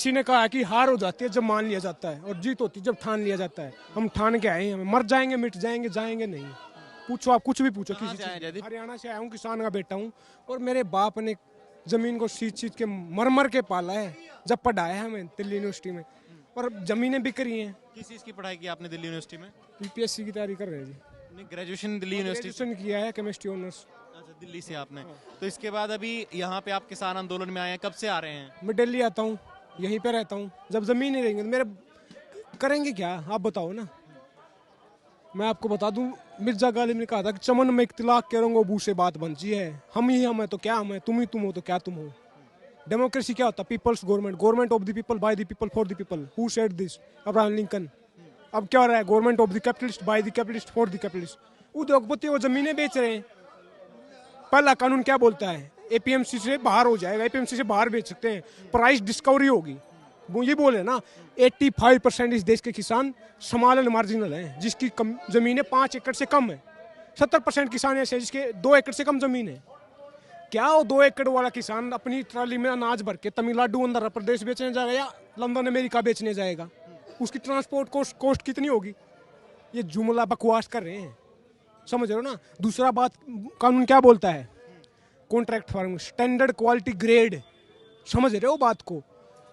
किसी ने कहा कि हार हो जाती है जब मान लिया जाता है और जीत होती है जब ठान लिया जाता है। हम ठान के आए हैं, हम मर जाएंगे मिट जाएंगे जाएंगे नहीं। पूछो आप कुछ भी पूछो किसी चीज। हरियाणा से आया हूँ, किसान का बेटा हूँ और मेरे बाप ने जमीन को सींच के मर मर के पाला है। जब पढ़ाया है हमें दिल्ली यूनिवर्सिटी में और जमीनें बिक रही हैं। किस चीज़ की पढ़ाई की आपने दिल्ली यूनिवर्सिटी में? यूपीएससी की तैयारी कर रहे हैं जी। नहीं, ग्रेजुएशन दिल्ली यूनिवर्सिटी ग्रेजुएशन किया है केमिस्ट्री ऑनर्स। अच्छा, दिल्ली से आपने। तो इसके बाद अभी यहाँ पे आप किसान आंदोलन में आए हैं, कब से आ रहे हैं? मैं दिल्ली आता हूँ, यहीं पे रहता हूँ। जब जमीन नहीं रहेंगे तो मेरे करेंगे क्या आप बताओ ना। मैं आपको बता दूं, मिर्जा गालिब ने कहा था कि चमन में इख्तिलाफ करूंगा बू से बात बनती है। हम ही हम है तो क्या हम है, तुम ही तुम हो तो क्या तुम हो। डेमोक्रेसी क्या होता है? People's government, government of the people by the people for the people. Who said this? Abraham Lincoln. अब क्या हो रहा है? Government of the capitalist by the capitalist for the capitalist. उद्योगपति वो जमीनें बेच रहे हैं। पहला कानून क्या बोलता है? एपीएमसी से बाहर हो जाएगा, एपीएमसी से बाहर बेच सकते हैं, प्राइस डिस्कवरी होगी। वो ये बोले ना 85% इस देश के किसान समालन मार्जिनल हैं, जिसकी जमीनें 5 एकड़ से कम है। 70% किसान ऐसे जिसके 2 एकड़ से कम जमीन है। क्या वो 2 एकड़ वाला किसान अपनी ट्राली में अनाज भर के तमिलनाडु आंध्र प्रदेश बेचने जाएगा या लंदन अमेरिका बेचने जाएगा? उसकी ट्रांसपोर्ट कॉस्ट कितनी होगी? ये जुमला बकवास कर रहे हैं, समझ रहे हो ना। दूसरा बात, कानून क्या बोलता है? Contract farming, standard quality grade, समझ रहे हो बात को।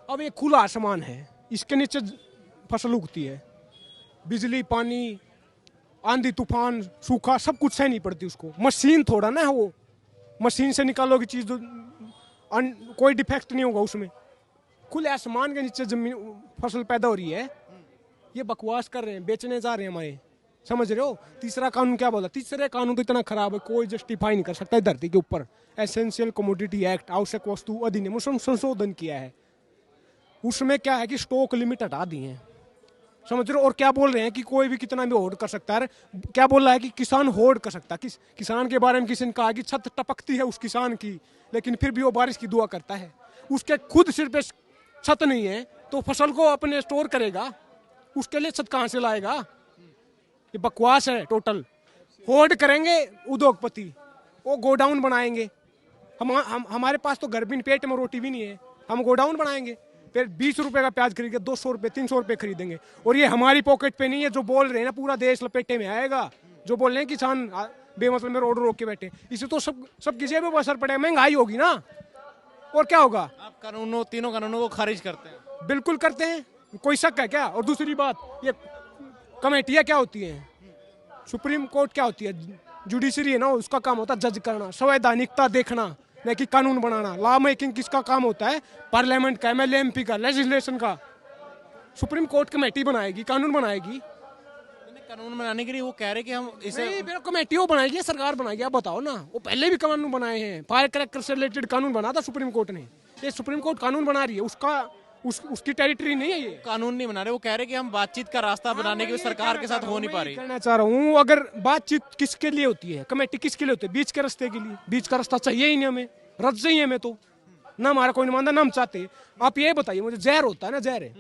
अब ये खुला आसमान है, इसके नीचे फसल उगती है। बिजली, पानी, आंधी तूफान, सूखा, सब कुछ सहनी पड़ती उसको। मशीन थोड़ा ना है वो, मशीन से निकालोगी चीज तो कोई डिफेक्ट नहीं होगा उसमें। खुले आसमान के नीचे जमीन फसल पैदा हो रही है। ये बकवास कर रहे हैं, बेचने जा रहे हैं हमारे, समझ रहे हो। तीसरा कानून क्या बोला? तीसरे कानून तो इतना खराब है कोई जस्टिफाई नहीं कर सकता है धरती के ऊपर। एसेंशियल कमोडिटी एक्ट, आवश्यक वस्तु अधिनियम, उसमें संशोधन किया है। उसमें क्या है कि स्टॉक लिमिट हटा दी है, समझ रहे हो। और क्या बोल रहे हैं कि कोई भी कितना भी होल्ड कर सकता है। क्या बोल रहा है कि किसान होल्ड कर सकता है। किसान के बारे में किसी ने कहा कि छत टपकती है उस किसान की, लेकिन फिर भी वो बारिश की दुआ करता है। उसके खुद सिर पे छत नहीं है तो फसल को अपने स्टोर करेगा, उसके लिए छत कहाँ से लाएगा? ये बकवास है टोटल। होल्ड करेंगे उद्योगपति, वो गोडाउन बनाएंगे। हमारे पास तो घर भी पेट में रोटी भी नहीं है, हम गोडाउन बनाएंगे। फिर 20 रुपए का प्याज खरीदेंगे, 200 रुपए 300 रुपए खरीदेंगे। और ये हमारी पॉकेट पे नहीं है। जो बोल रहे हैं ना पूरा देश लपेटे में आएगा। जो बोल रहे हैं किसान बेमतलब में रोड रोक के बैठे, इससे तो सब किसी पे असर पड़ेगा, महंगाई होगी ना। और क्या होगा? आप कानूनों, तीनों कानूनों को खारिज करते हैं? बिल्कुल करते हैं, कोई शक है क्या? और दूसरी बात, ये कमेटियाँ क्या होती हैं? सुप्रीम कोर्ट क्या होती है? जुडिशरी है ना, उसका काम होता है जज करना, संवैधानिकता देखना, नहीं कि कानून बनाना। लॉ मेकिंग किसका काम होता है? पार्लियामेंट का, एमएलए एमपी का, लेजिस्लेशन का। सुप्रीम कोर्ट कमेटी बनाएगी, कानून बनाएगी। कानून बनाने के लिए वो कह रहे कि हम इसे कमेटी वो बनाएगी, सरकार बनाएगी। आप बताओ ना, वो पहले भी कानून बनाए हैं। फायर क्रैकर से रिलेटेड कानून बना था सुप्रीम कोर्ट ने। ये सुप्रीम कोर्ट कानून बना रही है, उसकी टेरिटरी नहीं है। ये कानून नहीं बना रहे, वो कह रहे कि हम बातचीत का रास्ता बनाने के लिए सरकार के साथ हो नहीं पा रही। कहना चाह रहा हूँ, अगर बातचीत किसके लिए होती है? कमेटी किसके लिए होती है? बीच के रास्ते के लिए। बीच का रास्ता चाहिए ही नहीं हमें, रद्द चाहिए हमें तो ना। हमारा कोई नहीं मानता ना हम चाहते। आप ये बताइए मुझे, जहर होता है ना, जहर है,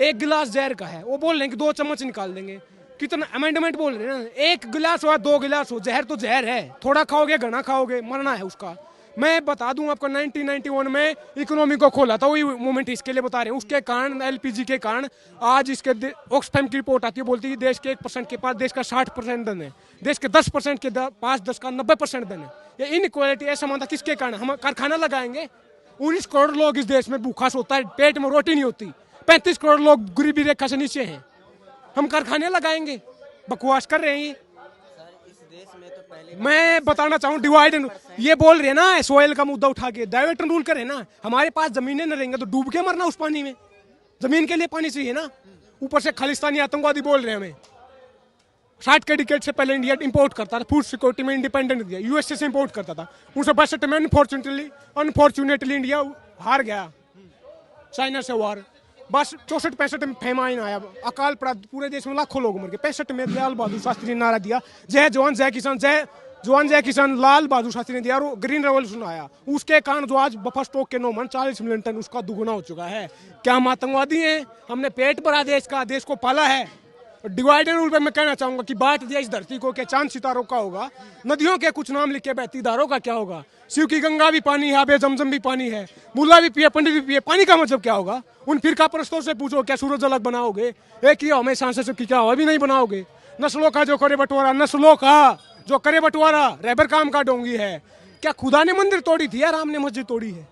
1 गिलास जहर का है, वो बोल रहे हैं कि 2 चम्मच निकाल देंगे। कितना अमेंडमेंट बोल रहे हैं ना, 1 गिलास हो 2 गिलास हो, जहर तो जहर है। थोड़ा खाओगे घना खाओगे, मरना है उसका। मैं बता दूं आपको, 1991 में इकोनॉमी को खोला था, वही मूवमेंट इसके लिए बता रहे हैं। उसके कारण, एलपीजी के कारण आज इसके ऑक्सफैम की रिपोर्ट आती है, बोलती है देश के 1% के पास देश का 60% धन है, देश के 10% के पास देश का 90% धन है। ये इनइक्वालिटी ऐसा मानता किसके कारण? हम कारखाना लगाएंगे। 19 करोड़ लोग इस देश में भूखा सोता है, पेट में रोटी नहीं होती। 35 करोड़ लोग गरीबी रेखा से नीचे हैं। हम कारखाने लगाएंगे? बकवास कर रहे हैं ये। मैं बताना चाहूँ, डिवाइड एंड ये बोल रहे हैं ना, सोयल का मुद्दा उठा के डाइवर्ट एंड रूल करे ना। हमारे पास जमीनें न रहेंगे तो डूब के मरना उस पानी में। जमीन के लिए पानी चाहिए ना। ऊपर से खालिस्तानी आतंकवादी बोल रहे हैं हमें। 60 के डिकेड से पहले इंडिया इंपोर्ट करता था, फूड सिक्योरिटी में इंडिपेंडेंट दिया, यूएसए से इंपोर्ट करता था। 1962 में अनफॉर्चुनेटली इंडिया हार गया चाइना से वार। बस 64-65 में फेमाइन आया, अकाल पड़ा, पूरे देश में लाखों लोग मर गए। 65 में लाल बहादुर शास्त्री ने नारा दिया, जय जवान जय किसान, जय जवान जय किसान। लाल बहादुर शास्त्री ने दिया और ग्रीन रेवोल्यूशन आया। उसके कारण जो आज बफर स्टॉक के नौमान 40 मिलियन टन, उसका दुगुना हो चुका है। क्या हम आतंकवादी हैं? हमने पेट भरा देश का, देश को पाला है। डिवाइड एंड रूल पे मैं कहना चाहूंगा कि बांट दिया इस धरती को, क्या चांद सितारों का होगा? नदियों के कुछ नाम लिख के बहती धारों का क्या होगा? शिव की गंगा भी पानी है, आबे जमजम भी पानी है, मुल्ला भी पिए पंडित भी पिए, पानी का मतलब क्या होगा? उन फिरका परस्तों से पूछो, क्या सूरज अलग बनाओगे? एक ही हमें सांसें सबकी क्या हो, भी नहीं बनाओगे। नस्लों का जो करे बंटवारा, नस्लों का जो करे बंटवारा, रहबर काम का डोंगी है। क्या खुदा ने मंदिर तोड़ी थी या राम ने मस्जिद तोड़ी है?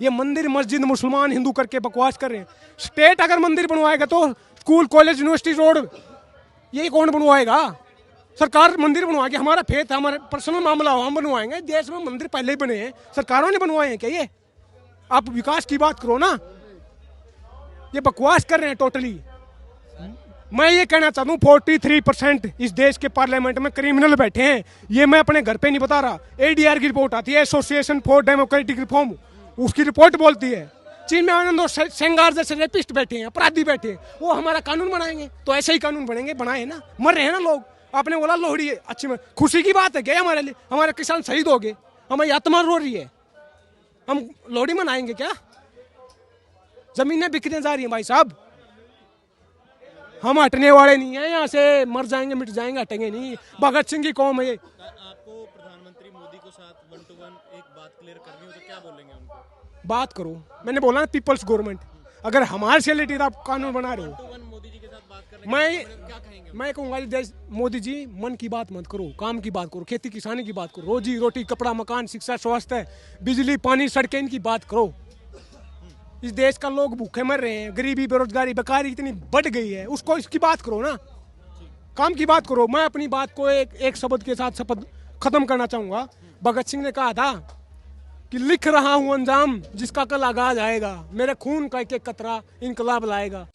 ये मंदिर मस्जिद मुसलमान हिंदू करके बकवास कर रहे हैं। स्टेट अगर मंदिर बनवाएगा तो स्कूल कॉलेज यूनिवर्सिटी रोड ये कौन बनवाएगा? सरकार मंदिर बनवाएगी। हमारा फेथ है, हमारा पर्सनल मामला हो, हम बनवाएंगे। देश में मंदिर पहले ही बने हैं, सरकारों ने बनवाए हैं क्या? ये आप विकास की बात करो ना, ये बकवास कर रहे हैं टोटली। मैं ये कहना चाहता हूँ 43% इस देश के पार्लियामेंट में क्रिमिनल बैठे हैं। ये मैं अपने घर पे नहीं बता रहा, एडीआर की रिपोर्ट आती है, एसोसिएशन फॉर डेमोक्रेटिक रिफॉर्म, उसकी रिपोर्ट बोलती है। चीन में आनंद और सेंगार जैसे रेपिस्ट बैठे हैं, अपराधी बैठे हैं, वो हमारा कानून बनाएंगे तो ऐसे ही कानून बनेंगे। बनाए ना, मर रहे हैं ना लोग। आपने बोला लोहड़ी है, अच्छी में खुशी की बात है क्या हमारे लिए? हमारे किसान शहीद हो गए, हमारी आत्मा रो रही है, हम लोहड़ी मनाएंगे क्या? जमीनें बिकने जा रही हैं भाई साहब, हम हटने वाले नहीं हैं यहाँ से। मर जाएंगे मिट जाएंगे, हटेंगे नहीं। भगत सिंह की कौम है ये। आपको प्रधानमंत्री मोदी को साथ 1 to 1 एक बात क्लियर करनी हो तो क्या बोलेंगे उनको? बात करो, मैंने बोला ना पीपल्स गवर्नमेंट। अगर हमारे से रिलेटेड आप कानून बना रहे हो, 1 to 1 मोदी जी के साथ बात करने क्या कहेंगे? मैं कहूँगा देश मोदी जी मन की बात मत करो, काम की बात करो, खेती किसानी की बात करो, रोजी रोटी कपड़ा मकान शिक्षा स्वास्थ्य बिजली पानी सड़कें इनकी बात करो। इस देश का लोग भूखे मर रहे हैं, गरीबी बेरोजगारी बेकारी इतनी बढ़ गई है, उसको इसकी बात करो ना, काम की बात करो। मैं अपनी बात को एक शब्द के साथ शपथ खत्म करना चाहूंगा। भगत सिंह ने कहा था कि लिख रहा हूं अंजाम जिसका कल आगाज आएगा, मेरे खून का एक एक कतरा इनकलाब लाएगा।